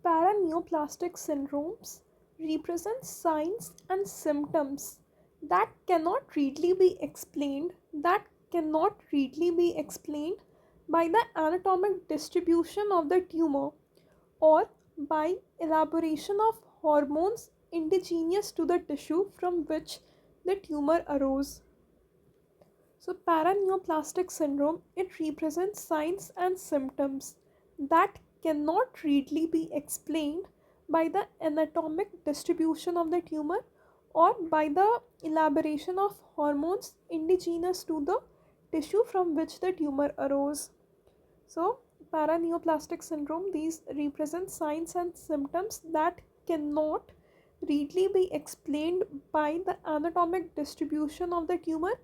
Paraneoplastic syndromes represent signs and symptoms that cannot readily be explained by the anatomic distribution of the tumor or by elaboration of hormones indigenous to the tissue from which the tumor arose. So paraneoplastic syndrome, it represents signs and symptoms that cannot readily be explained by the anatomic distribution of the tumor or by the elaboration of hormones indigenous to the tissue from which the tumor arose. So paraneoplastic syndrome, these represent signs and symptoms that cannot readily be explained by the anatomic distribution of the tumor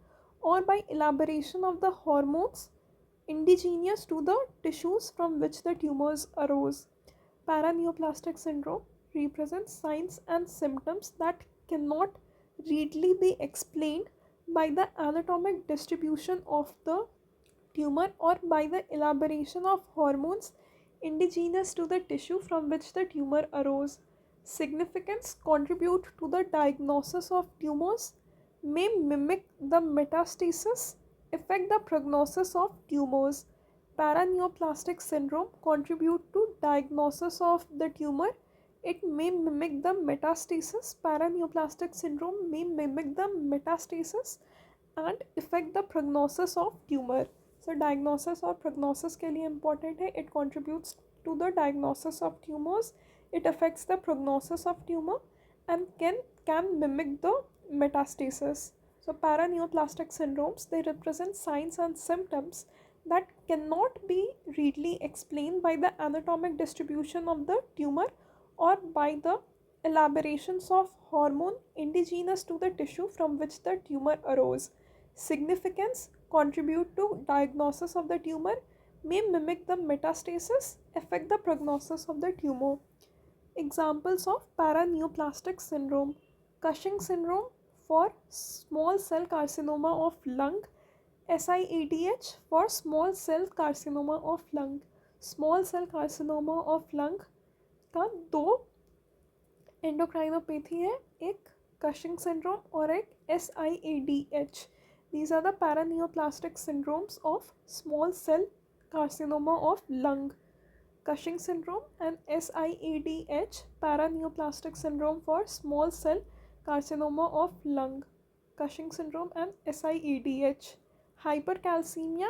or by elaboration of the hormones indigenous to the tissues from which the tumors arose. Paraneoplastic syndrome represents signs and symptoms that cannot readily be explained by the anatomic distribution of the tumor or by the elaboration of hormones indigenous to the tissue from which the tumor arose. Significance: contribute to the diagnosis of tumors, may mimic the metastasis, affect the prognosis of tumors. Paraneoplastic syndrome contribute to diagnosis of the tumor. It may mimic the metastasis. Paraneoplastic syndrome may mimic the metastasis and affect the prognosis of tumor. So diagnosis और prognosis के लिए important है. It contributes to the diagnosis of tumors. It affects the prognosis of tumor and can mimic the metastasis. So paraneoplastic syndromes, they represent signs and symptoms that cannot be readily explained by the anatomic distribution of the tumor or by the elaborations of hormone indigenous to the tissue from which the tumor arose. Significance: contribute to diagnosis of the tumor, may mimic the metastasis, affect the prognosis of the tumor. Examples of paraneoplastic syndrome: Cushing syndrome for small cell carcinoma of lung, SIADH for small cell carcinoma of lung. Small cell carcinoma of lung का दो एंडोक्राइनोपैथी है, एक Cushing syndrome और एक SIADH. These are the paraneoplastic syndromes of small cell carcinoma of lung. Cushing syndrome and SIADH, paraneoplastic syndrome for small cell carcinoma of lung. Cushing syndrome and SIADH. Hypercalcemia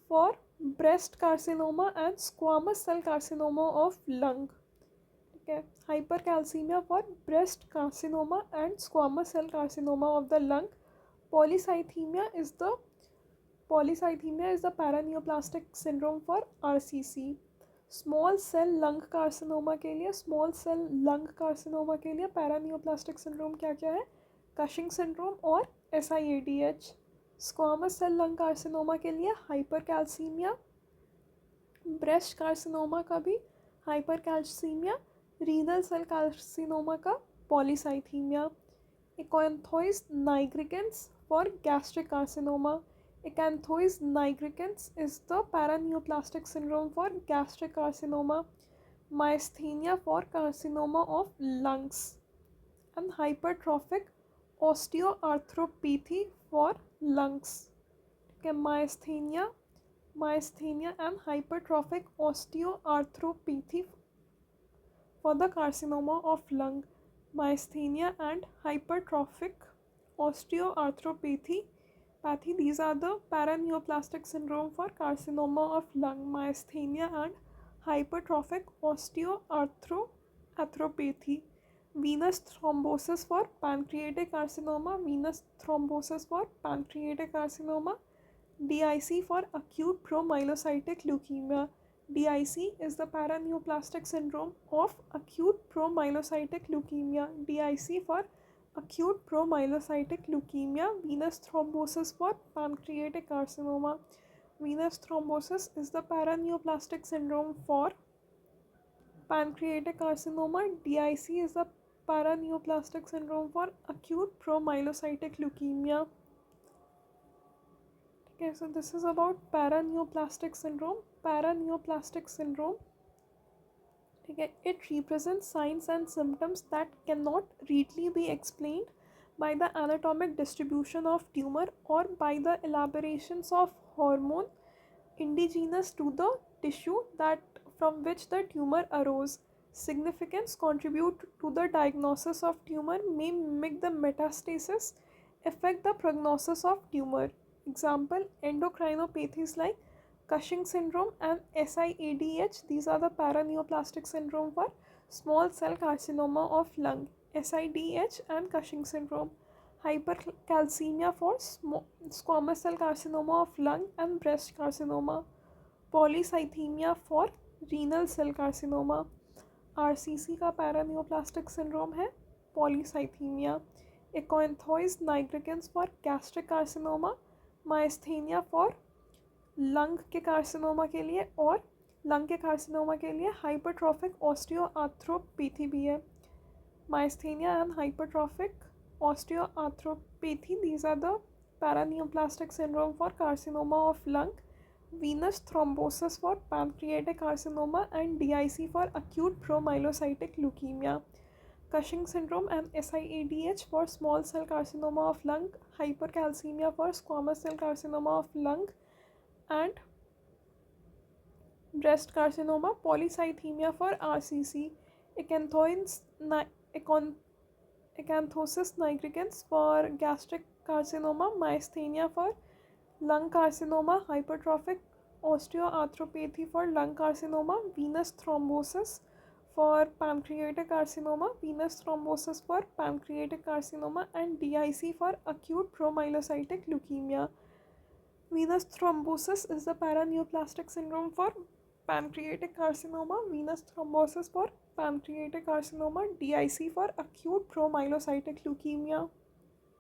for breast carcinoma and squamous cell carcinoma of lung. Okay. Hypercalcemia for breast carcinoma and squamous cell carcinoma of the lung. Polycythemia is the paraneoplastic syndrome for RCC. Small cell lung carcinoma के लिए paraneoplastic syndrome क्या क्या है? Cushing syndrome और SIADH. Squamous cell lung carcinoma के लिए hypercalcaemia, breast carcinoma का भी हाइपरकैल्सीमिया, रीनल सेल कार्सिनोमा का polycythaemia. Acanthois nigricans for gastric carcinoma. Acanthois nigricans is the paraneoplastic syndrome for gastric carcinoma. Myasthenia for carcinoma of lungs. And hypertrophic osteoarthropathy for lungs. Okay, myasthenia and hypertrophic osteoarthropathy for the carcinoma of lung. Myasthenia and hypertrophic osteoarthropathy. These are the paraneoplastic syndrome for carcinoma of lung. Myasthenia and hypertrophic osteoarthropathy. Venous thrombosis for pancreatic carcinoma. Venous thrombosis for pancreatic carcinoma. DIC for acute promyelocytic leukemia. DIC is the paraneoplastic syndrome of acute promyelocytic leukemia. DIC for acute promyelocytic leukemia. Venous thrombosis for pancreatic carcinoma. Venous thrombosis is the paraneoplastic syndrome for pancreatic carcinoma. DIC is the paraneoplastic syndrome for acute promyelocytic leukemia. Okay, so this is about paraneoplastic syndrome. Paraneoplastic syndrome ठीक है, it represents signs and symptoms that cannot readily be explained by the anatomic distribution of tumor or by the elaborations of hormone indigenous to the tissue that from which the tumor arose. Significance contribute to the diagnosis of tumor may mimic the metastasis, affect the prognosis of tumor. Example, endocrinopathies like Cushing syndrome and SIADH. These are the paraneoplastic syndrome for small cell carcinoma of lung, SIDH and Cushing syndrome. Hypercalcemia for squamous cell carcinoma of lung and breast carcinoma. Polycythemia for renal cell carcinoma. RCC का paraneoplastic syndrome है polycythemia. Acanthosis nigricans for gastric carcinoma. Myasthenia for lung के carcinoma के लिए, और lung के carcinoma के लिए hypertrophic osteoarthropathy भी है. Myasthenia and hypertrophic osteoarthropathy, these are the paraneoplastic syndrome for carcinoma of lung. Venous thrombosis for pancreatic carcinoma and DIC for acute promyelocytic leukemia. Cushing syndrome and SIADH for small cell carcinoma of lung. Hypercalcemia for squamous cell carcinoma of lung and breast carcinoma. Polycythemia for RCC. Acanthosis nigricans for gastric carcinoma. Myasthenia for lung carcinoma. Hypertrophic osteoarthropathy for lung carcinoma. Venous thrombosis for pancreatic carcinoma. Venous thrombosis for pancreatic carcinoma and DIC for acute promyelocytic leukemia. Venous thrombosis is the paraneoplastic syndrome for pancreatic carcinoma. Venous thrombosis for pancreatic carcinoma. DIC for acute promyelocytic leukemia.